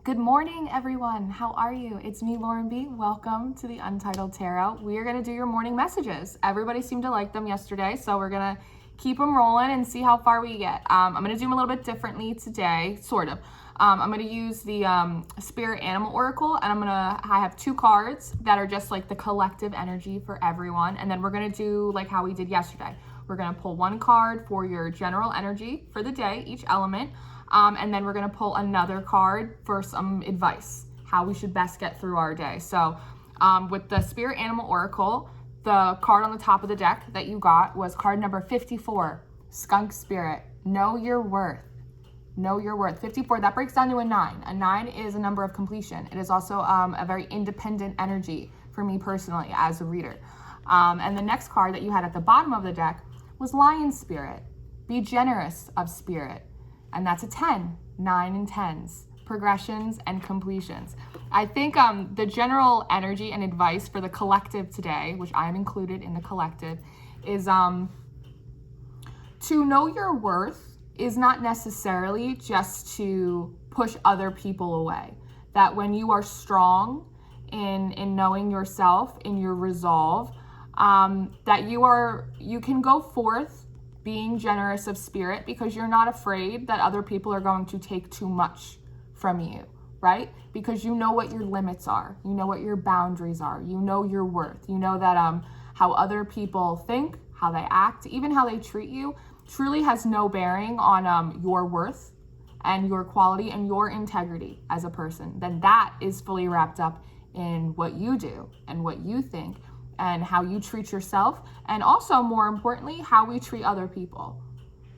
Good morning, everyone. How are you? It's me, Lauren B. Welcome to the Untitled Tarot. We are going to do your morning messages. Everybody seemed to like them yesterday, so we're going to keep them rolling and see how far we get. I'm going to do them a little bit differently today, sort of. I'm going to use the Spirit Animal Oracle, and I have two cards that are just like the collective energy for everyone, and then we're going to do like how we did yesterday. We're going to pull one card for your general energy for the day, each element. And then we're going to pull another card for some advice, how we should best get through our day. So with the Spirit Animal Oracle, the card on the top of the deck that you got was card number 54, Skunk Spirit. Know your worth. Know your worth. 54, that breaks down to a 9. A 9 is a number of completion. It is also a very independent energy for me personally as a reader. And the next card that you had at the bottom of the deck was Lion Spirit. Be generous of spirit. And that's a 10, 9 and 10s, progressions and completions. I think the general energy and advice for the collective today, which I am included in the collective, is to know your worth is not necessarily just to push other people away. That when you are strong in knowing yourself, in your resolve, that you can go forth being generous of spirit because you're not afraid that other people are going to take too much from you, right? Because you know what your limits are. You know what your boundaries are. You know your worth. You know that how other people think, how they act, even how they treat you truly has no bearing on your worth and your quality and your integrity as a person. Then that is fully wrapped up in what you do and what you think and how you treat yourself, and also more importantly, how we treat other people.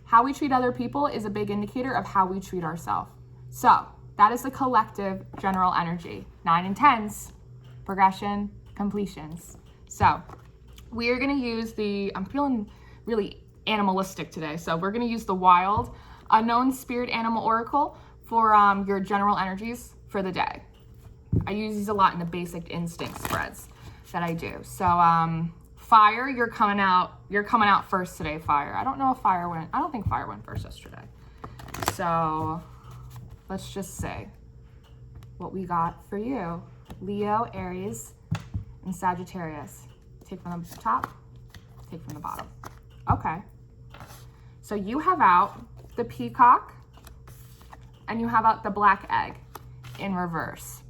How we treat other people is a big indicator of how we treat ourselves. So that is the collective general energy. 9 and 10s, progression, completions. So we are gonna use I'm feeling really animalistic today. So we're gonna use the Wild Unknown Spirit Animal Oracle for your general energies for the day. I use these a lot in the basic instinct spreads that I do. So Fire, you're coming out first today, Fire. I don't think Fire went first yesterday. So let's just say what we got for you. Leo, Aries, and Sagittarius. Take from the top, take from the bottom. Okay. So you have out the Peacock and you have out the Black Egg in reverse.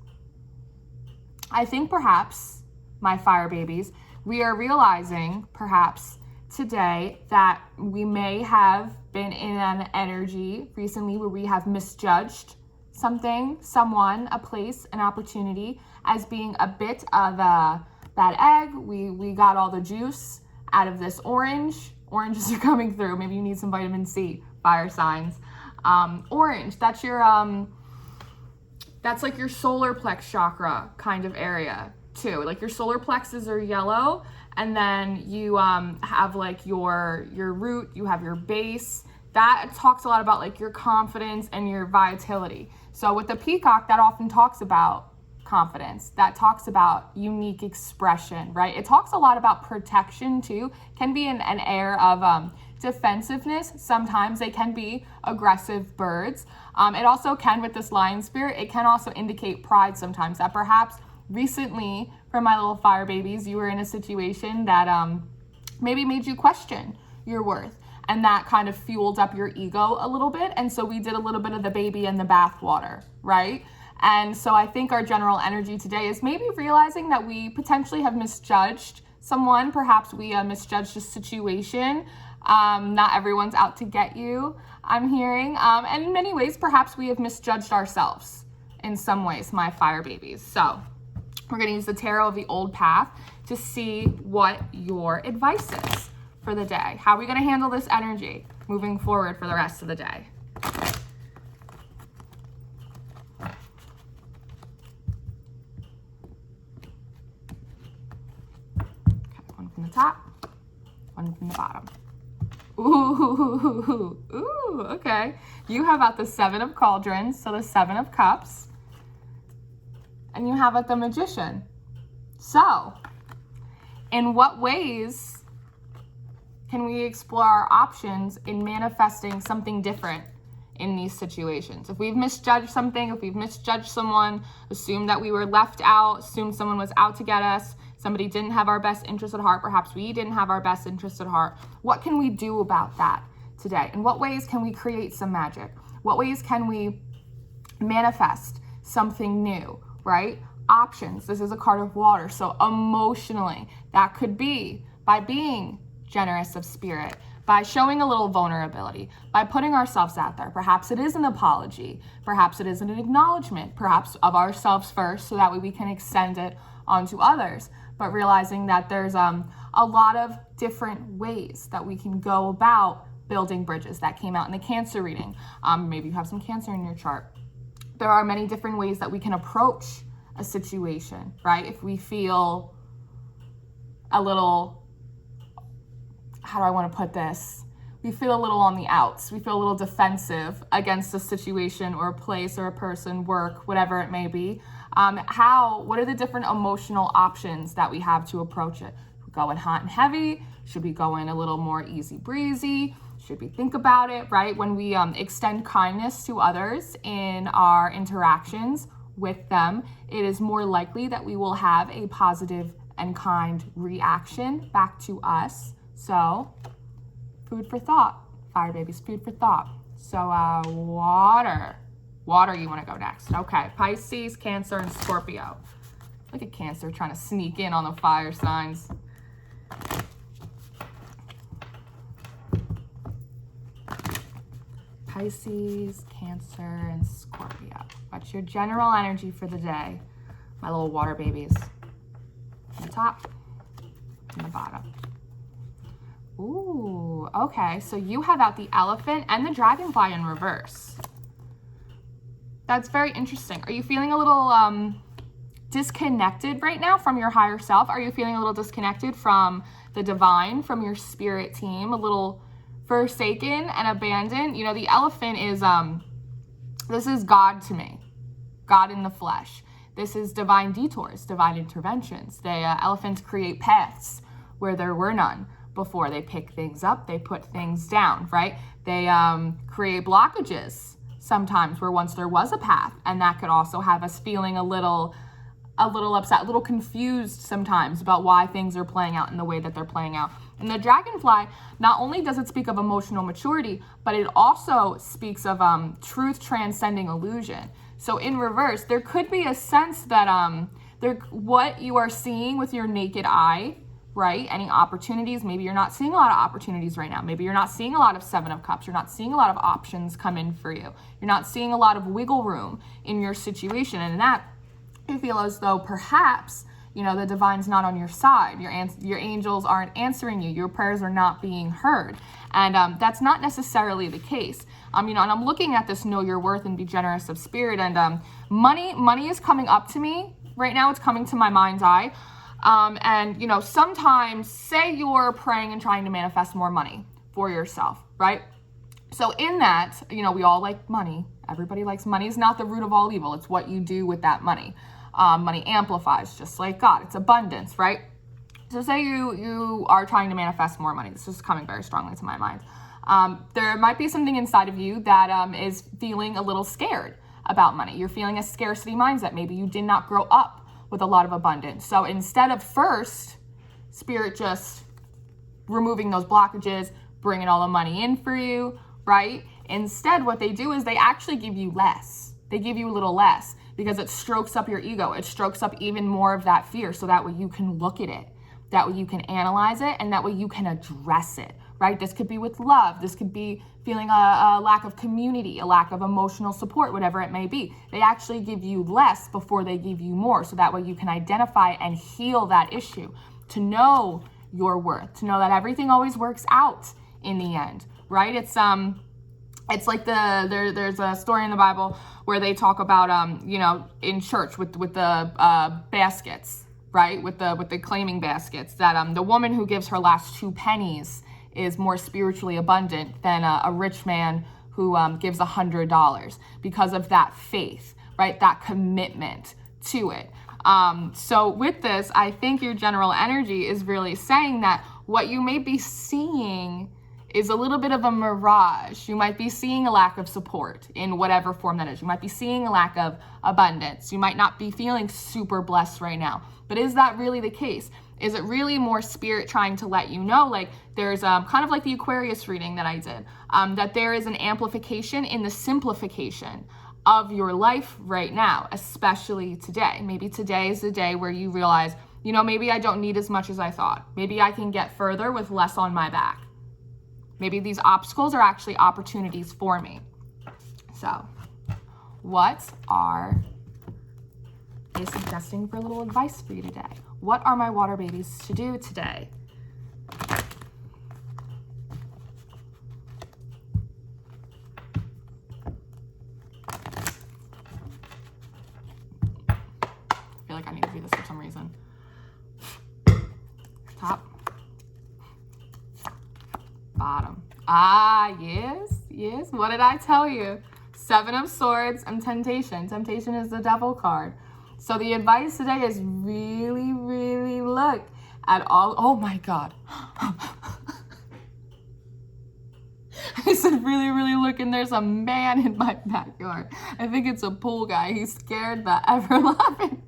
I think perhaps, my fire babies, we are realizing perhaps today that we may have been in an energy recently where we have misjudged something, someone, a place, an opportunity as being a bit of a bad egg. We got all the juice out of this orange. Oranges are coming through. Maybe you need some vitamin C, fire signs. Orange, that's like your solar plex chakra kind of area too. Like your solar plexus are yellow, and then you have like your root, you have your base. That talks a lot about like your confidence and your vitality. So with the Peacock, that often talks about confidence. That talks about unique expression, right? It talks a lot about protection too. Can be an air of defensiveness. Sometimes they can be aggressive birds. It also can, with this Lion Spirit, it can also indicate pride sometimes, that perhaps recently, for my little fire babies, you were in a situation that maybe made you question your worth, and that kind of fueled up your ego a little bit. And so we did a little bit of the baby in the bathwater, right? And so I think our general energy today is maybe realizing that we potentially have misjudged someone. Perhaps we misjudged a situation. Not everyone's out to get you, I'm hearing. And in many ways, perhaps we have misjudged ourselves in some ways, my fire babies. So we're going to use the Tarot of the Old Path to see what your advice is for the day. How are we going to handle this energy moving forward for the rest of the day? Okay, one from the top, one from the bottom. Ooh, okay. You have out the 7 of Cauldrons, so the 7 of Cups. And you have the Magician. So, in what ways can we explore our options in manifesting something different in these situations. If we've misjudged something, if we've misjudged someone, assumed that we were left out, assumed someone was out to get us, somebody didn't have our best interest at heart, perhaps we didn't have our best interest at heart, what can we do about that today? In what ways can we create some magic? What ways can we manifest something new, right? Options. This is a card of water. So emotionally, that could be by being generous of spirit, by showing a little vulnerability, by putting ourselves out there. Perhaps it is an apology. Perhaps it is an acknowledgement, perhaps of ourselves first, so that way we can extend it onto others. But realizing that there's a lot of different ways that we can go about building bridges. That came out in the Cancer reading. Maybe you have some Cancer in your chart. There are many different ways that we can approach a situation, right? If we feel a little, how do I want to put this? We feel a little on the outs. We feel a little defensive against a situation or a place or a person, work, whatever it may be. What are the different emotional options that we have to approach it? Going hot and heavy? Should we go in a little more easy breezy? Should we think about it, right? When we extend kindness to others in our interactions with them, it is more likely that we will have a positive and kind reaction back to us. So, food for thought. Fire babies, food for thought. So, water. Water, you want to go next. Okay, Pisces, Cancer, and Scorpio. Look at Cancer trying to sneak in on the fire signs. Pisces, Cancer, and Scorpio. What's your general energy for the day? My little water babies. On the top and the bottom. Ooh, okay. So you have out the elephant and the dragonfly in reverse. That's very interesting. Are you feeling a little disconnected right now from your higher self? Are you feeling a little disconnected from the divine, from your spirit team? A little forsaken and abandoned? You know, the elephant is, this is God to me. God in the flesh. This is divine detours, divine interventions. Elephants create paths where there were none before. They pick things up, they put things down, right? They create blockages sometimes where once there was a path, and that could also have us feeling a little upset, a little confused sometimes about why things are playing out in the way that they're playing out. And the dragonfly, not only does it speak of emotional maturity, but it also speaks of truth transcending illusion. So in reverse, there could be a sense that what you are seeing with your naked eye, right? Any opportunities, maybe you're not seeing a lot of opportunities right now. Maybe you're not seeing a lot of Seven of Cups. You're not seeing a lot of options come in for you. You're not seeing a lot of wiggle room in your situation. And that you feel as though perhaps, you know, the divine's not on your side. Your angels aren't answering you. Your prayers are not being heard. And that's not necessarily the case. You know, and I'm looking at this know your worth and be generous of spirit. And money is coming up to me right now. It's coming to my mind's eye. And, you know, sometimes say you're praying and trying to manifest more money for yourself, right? So in that, you know, we all like money. Everybody likes money. Is not the root of all evil. It's what you do with that money. Money amplifies, just like God. It's abundance, right? So say you are trying to manifest more money. This is coming very strongly to my mind. There might be something inside of you that is feeling a little scared about money. You're feeling a scarcity mindset. Maybe you did not grow up with a lot of abundance. So instead of first, spirit just removing those blockages, bringing all the money in for you, right? Instead, what they do is they actually give you less. They give you a little less because it strokes up your ego. It strokes up even more of that fear, so that way you can look at it, that way you can analyze it, and that way you can address it, right? This could be with love. This could be feeling a lack of community, a lack of emotional support, whatever it may be. They actually give you less before they give you more, so that way you can identify and heal that issue, to know your worth, to know that everything always works out in the end, right? It's like there's a story in the Bible where they talk about, you know, in church with the baskets, right? With the claiming baskets, that the woman who gives her last 2 pennies is more spiritually abundant than a rich man who gives $100 because of that faith, right? That commitment to it. So with this, I think your general energy is really saying that what you may be seeing is a little bit of a mirage. You might be seeing a lack of support in whatever form that is. You might be seeing a lack of abundance. You might not be feeling super blessed right now. But is that really the case? Is it really more spirit trying to let you know, like there's kind of like the Aquarius reading that I did, that there is an amplification in the simplification of your life right now, especially today. Maybe today is the day where you realize, you know, maybe I don't need as much as I thought. Maybe I can get further with less on my back. Maybe these obstacles are actually opportunities for me. So, what is suggesting for a little advice for you today? What are my water babies to do today? I feel like I need to do this for some reason. Top. Bottom. Ah, yes, yes. What did I tell you? 7 of Swords and Temptation. Temptation is the Devil card. So the advice today is really, really look at all. Oh my God. I said really, really look, and there's a man in my backyard. I think it's a pool guy. He's scared the ever loving.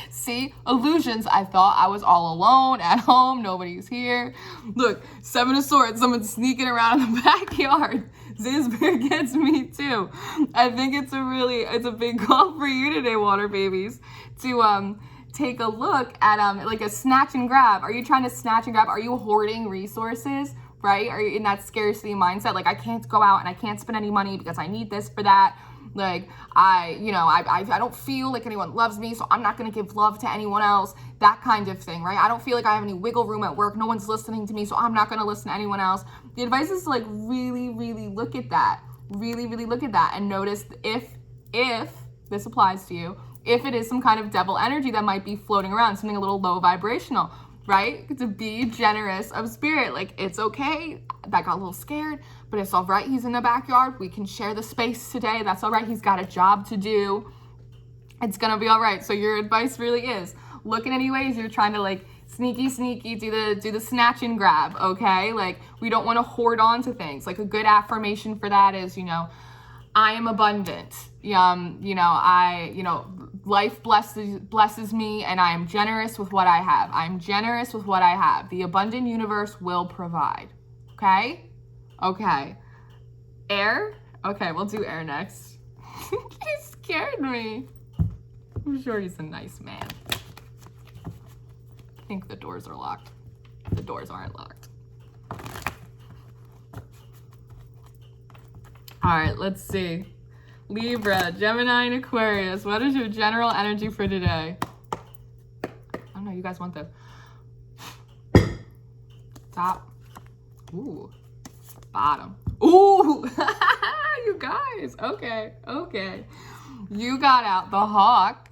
See, illusions. I thought I was all alone at home. Nobody's here. Look, 7 of Swords. Someone's sneaking around in the backyard. Zizbear gets me too. I think it's a big call for you today, water babies, to take a look at like a snatch and grab. Are you trying to snatch and grab? Are you hoarding resources? Right? Are you in that scarcity mindset? Like, I can't go out and I can't spend any money because I need this for that. Like, I don't feel like anyone loves me, so I'm not going to give love to anyone else. That kind of thing, right? I don't feel like I have any wiggle room at work. No one's listening to me, so I'm not going to listen to anyone else. The advice is to like really, really look at that. Really, really look at that and notice if this applies to you, if it is some kind of devil energy that might be floating around, something a little low vibrational, right? To be generous of spirit. Like, it's okay. That got a little scared, but it's all right. He's in the backyard. We can share the space today. That's all right. He's got a job to do. It's going to be all right. So your advice really is look in any ways you're trying to like sneaky, do the snatch and grab. Okay. Like, we don't want to hoard on to things. Like, a good affirmation for that is, I am abundant. Life blesses me, and I am generous with what I have. I'm generous with what I have. The abundant universe will provide. Okay? Okay. Air? Okay, we'll do air next. He scared me. I'm sure he's a nice man. I think the doors are locked. The doors aren't locked. All right, let's see. Libra, Gemini, and Aquarius. What is your general energy for today? I don't know. You guys want the top? Ooh. Bottom. Ooh. You guys. Okay. You got out the hawk.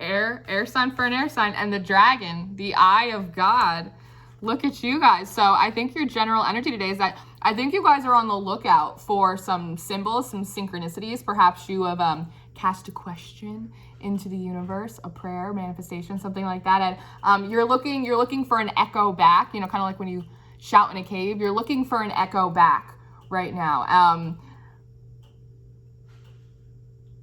Air sign for an air sign. And the dragon, the eye of God. Look at you guys. So I think your general energy today is that I think you guys are on the lookout for some symbols, some synchronicities. Perhaps you have cast a question into the universe, a prayer, manifestation, something like that. And you're looking for an echo back, kind of like when you shout in a cave. You're looking for an echo back right now.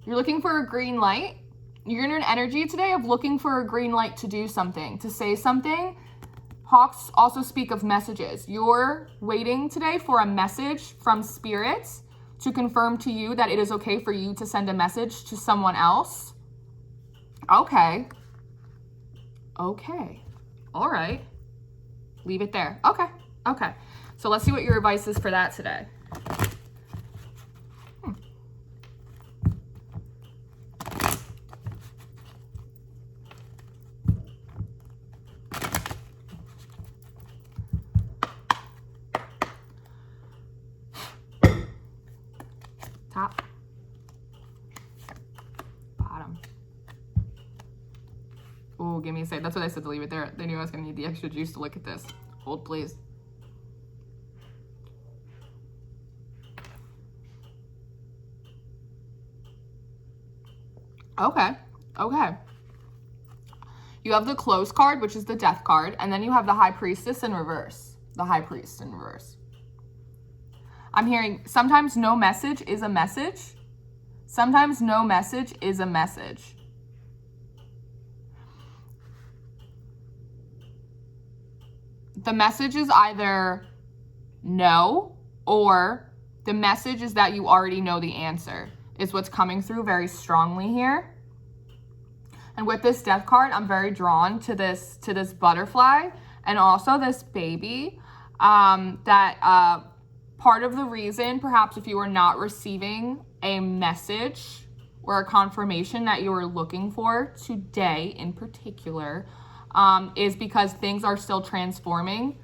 You're looking for a green light. You're in an energy today of looking for a green light to do something, to say something. Hawks also speak of messages. You're waiting today for a message from spirits to confirm to you that it is okay for you to send a message to someone else. Okay. All right. Leave it there. Okay. So let's see what your advice is for that today. Top, bottom. Oh, give me a sec. That's what I said to leave it there. They knew I was going to need the extra juice to look at this. Hold, please. Okay. You have the Close card, which is the Death card, and then you have the High Priestess in reverse. the High Priest in reverse. I'm hearing sometimes no message is a message. Sometimes no message is a message. The message is either no, or the message is that you already know the answer, is what's coming through very strongly here. And with this Death card, I'm very drawn to this butterfly and also this baby. Part of the reason, perhaps if you are not receiving a message or a confirmation that you are looking for today in particular, is because things are still transforming.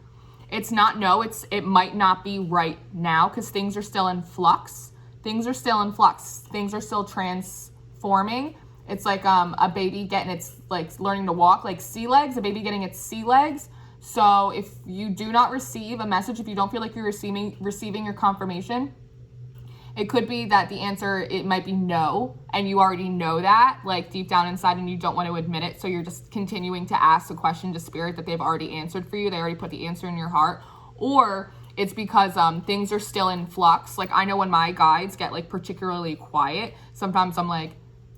It's not no, it might not be right now because things are still in flux. Things are still in flux. Things are still transforming. It's like a baby getting its, like, learning to walk, like sea legs, a baby getting its sea legs. So if you do not receive a message, if you don't feel like you're receiving your confirmation, it could be that the answer, it might be no, and you already know that, like, deep down inside, and you don't want to admit it. So you're just continuing to ask a question to spirit that they've already answered for you. They already put the answer in your heart. Or it's because things are still in flux. Like, I know when my guides get, like, particularly quiet, sometimes I'm like,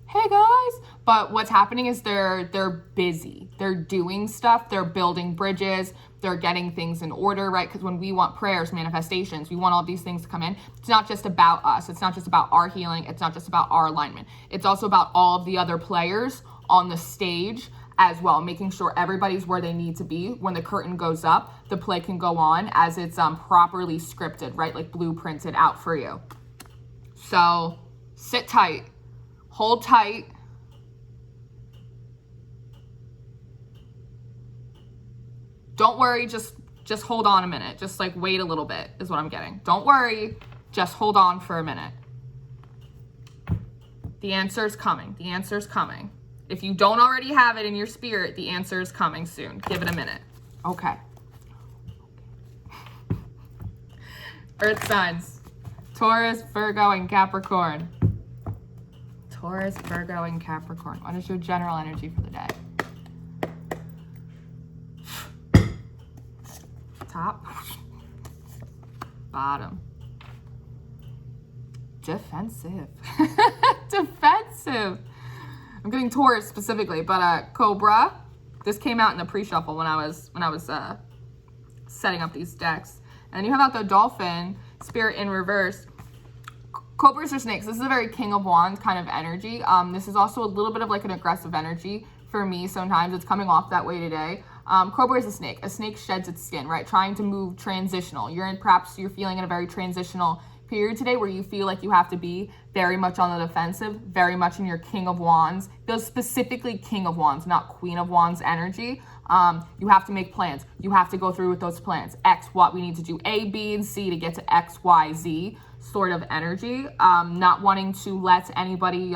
hey guys, but what's happening is they're busy. They're doing stuff. They're building bridges. They're getting things in order, right? Because when we want prayers, manifestations, we want all these things to come in. It's not just about us. It's not just about our healing. It's not just about our alignment. It's also about all of the other players on the stage as well, making sure everybody's where they need to be. When the curtain goes up, the play can go on as it's properly scripted, right? Like blueprinted out for you. So sit tight. Hold tight. Don't worry, just hold on a minute. Just like wait a little bit is what I'm getting. Don't worry, just hold on for a minute. The answer is coming. The answer is coming. If you don't already have it in your spirit, the answer is coming soon. Give it a minute. Okay. Earth signs. Taurus, Virgo, and Capricorn. Taurus, Virgo, and Capricorn. What is your general energy for the day? Top. Bottom. Defensive. Defensive. I'm getting Taurus specifically, but Cobra. This came out in the pre-shuffle when I was setting up these decks. And you have out the Dolphin, Spirit in reverse. Cobras or snakes, this is a very King of Wands kind of energy. This is also a little bit of like an aggressive energy for me sometimes. It's coming off that way today. Cobra is a snake. A snake sheds its skin, right? Trying to move transitional. Perhaps you're feeling in a very transitional period today where you feel like you have to be very much on the defensive, very much in your King of Wands. Those specifically King of Wands, not Queen of Wands energy. You have to make plans. You have to go through with those plans. X, what we need to do A, B, and C to get to X, Y, Z sort of energy. Not wanting to let anybody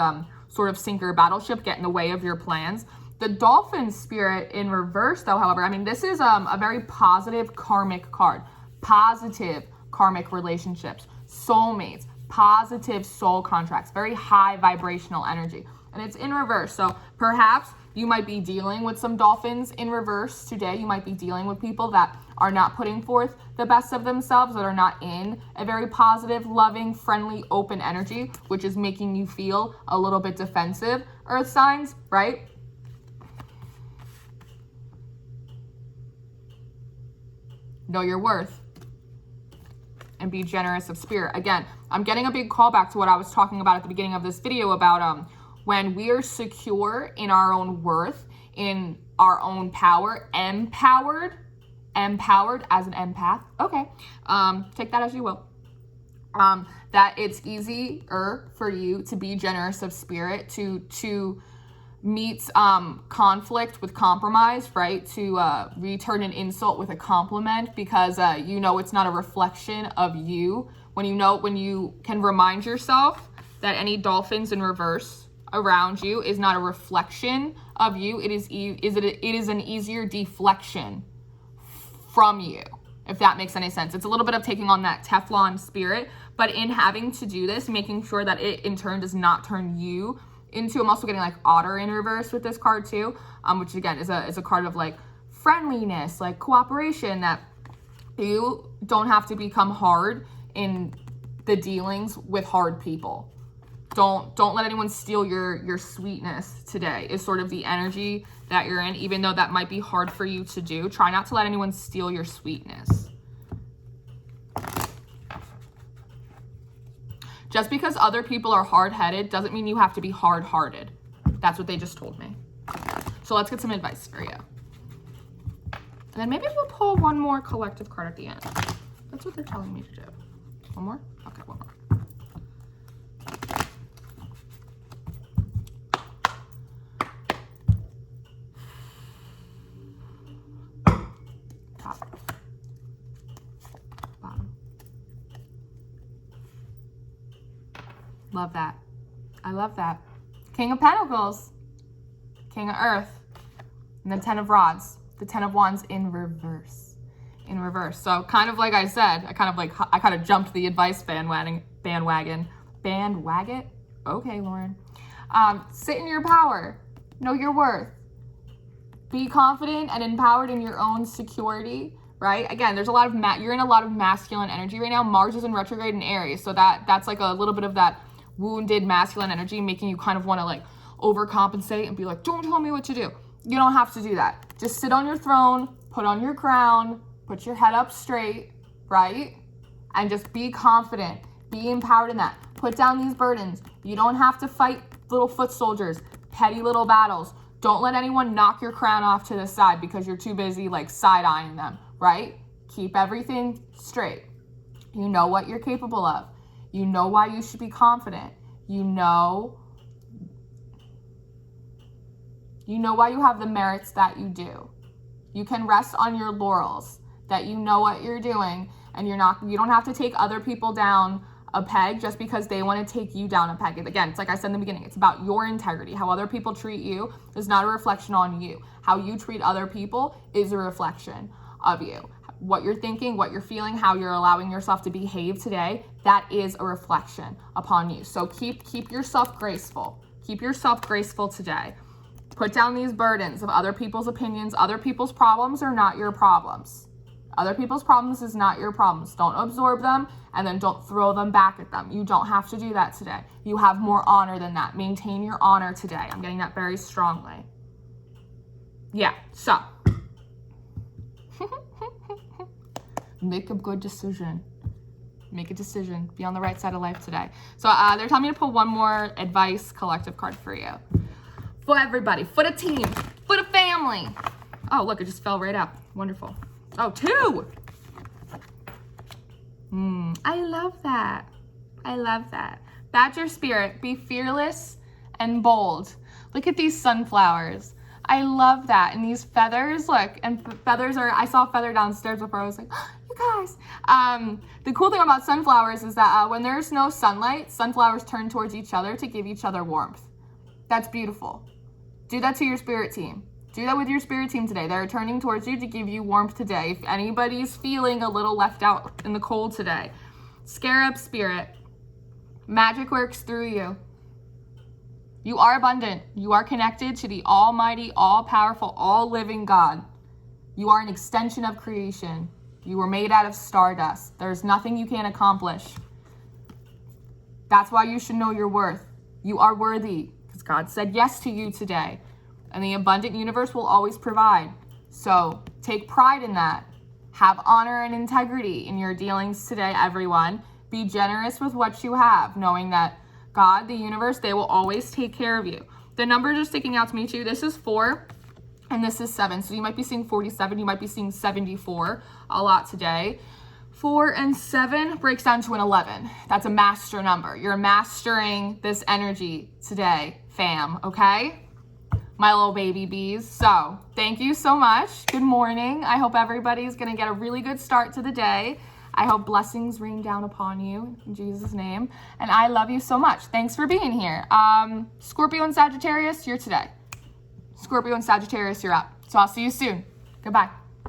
sort of sink your battleship, get in the way of your plans. The Dolphin Spirit in reverse, though, however, I mean, this is a very positive karmic card. Positive karmic relationships, soulmates, positive soul contracts, very high vibrational energy. And it's in reverse. So perhaps you might be dealing with some Dolphins in reverse today. You might be dealing with people that are not putting forth the best of themselves, that are not in a very positive, loving, friendly, open energy, which is making you feel a little bit defensive. Earth signs, right? Know your worth and be generous of spirit. Again, I'm getting a big callback to what I was talking about at the beginning of this video about when we are secure in our own worth, in our own power, empowered as an empath. Okay, take that as you will. That it's easier for you to be generous of spirit, to meet conflict with compromise, right? To return an insult with a compliment, because you know it's not a reflection of you. When you can remind yourself that any Dolphins in reverse around you is not a reflection of you, it is an easier deflection from you, if that makes any sense. It's a little bit of taking on that Teflon spirit, but in having to do this, making sure that it in turn does not turn you into, I'm also getting like Otter in reverse with this card too, which again is a card of like friendliness, like cooperation, that You don't have to become hard in the dealings with hard people. Don't let anyone steal your sweetness today is sort of the energy that you're in, even though that might be hard for you to do. Try not to let anyone steal your sweetness. Just because other people are hard-headed doesn't mean you have to be hard-hearted. That's what they just told me. So let's get some advice for you. And then maybe we'll pull one more collective card at the end. That's what they're telling me to do. One more? Okay, one more. Top. Bottom. Love that. I love that. King of Pentacles. King of Earth. And the Ten of Rods. The Ten of Wands in reverse. In reverse. So kind of like I said, I kind of jumped the advice bandwagon. Bandwagon? Okay, Lauren. Sit in your power. Know your worth. Be confident and empowered in your own security, right? Again, there's a lot of you're in a lot of masculine energy right now. Mars is in retrograde in Aries, so that's like a little bit of that wounded masculine energy, making you kind of want to like overcompensate and be like, don't tell me what to do. You don't have to do that. Just sit on your throne, put on your crown, put your head up straight, right? And just be confident, be empowered in that. Put down these burdens. You don't have to fight little foot soldiers, petty little battles. Don't let anyone knock your crown off to the side because you're too busy like side-eyeing them, right? Keep everything straight. You know what you're capable of. You know why you should be confident. You know why you have the merits that you do. You can rest on your laurels that you know what you're doing, and you don't have to take other people down a peg just because they want to take you down a peg. Again, it's like I said in the beginning, it's about your integrity. How other people treat you is not a reflection on you. How you treat other people is a reflection of you. What you're thinking, what you're feeling, how you're allowing yourself to behave today, that is a reflection upon you. So keep yourself graceful. Keep yourself graceful today. Put down these burdens of other people's opinions. Other people's problems are not your problems. Other people's problems is not your problems. Don't absorb them and then don't throw them back at them. You don't have to do that today. You have more honor than that. Maintain your honor today. I'm getting that very strongly. Yeah, so. Make a good decision. Make a decision. Be on the right side of life today. So they're telling me to pull one more advice collective card for you. For everybody. For the team. For the family. Oh, look, it just fell right out. Wonderful. Oh, 2. I love that. I love that. Badger spirit, be fearless and bold. Look at these sunflowers. I love that. And these feathers, look, and feathers are, I saw a feather downstairs before. I was like, oh, you guys. The cool thing about sunflowers is that when there's no sunlight, sunflowers turn towards each other to give each other warmth. That's beautiful. Do that to your spirit team. Do that with your spirit team today. They're turning towards you to give you warmth today. If anybody's feeling a little left out in the cold today, scarab spirit, magic works through you. You are abundant. You are connected to the almighty, all-powerful, all-living God. You are an extension of creation. You were made out of stardust. There's nothing you can't accomplish. That's why you should know your worth. You are worthy because God said yes to you today. And the abundant universe will always provide. So take pride in that. Have honor and integrity in your dealings today, everyone. Be generous with what you have, knowing that God, the universe, they will always take care of you. The numbers are sticking out to me too. This is 4 and this is 7. So you might be seeing 47. You might be seeing 74 a lot today. 4 and 7 breaks down to an 11. That's a master number. You're mastering this energy today, fam, okay? My little baby bees. So thank you so much. Good morning. I hope everybody's going to get a really good start to the day. I hope blessings rain down upon you in Jesus' name. And I love you so much. Thanks for being here. Scorpio and Sagittarius, you're today. Scorpio and Sagittarius, you're up. So I'll see you soon. Goodbye.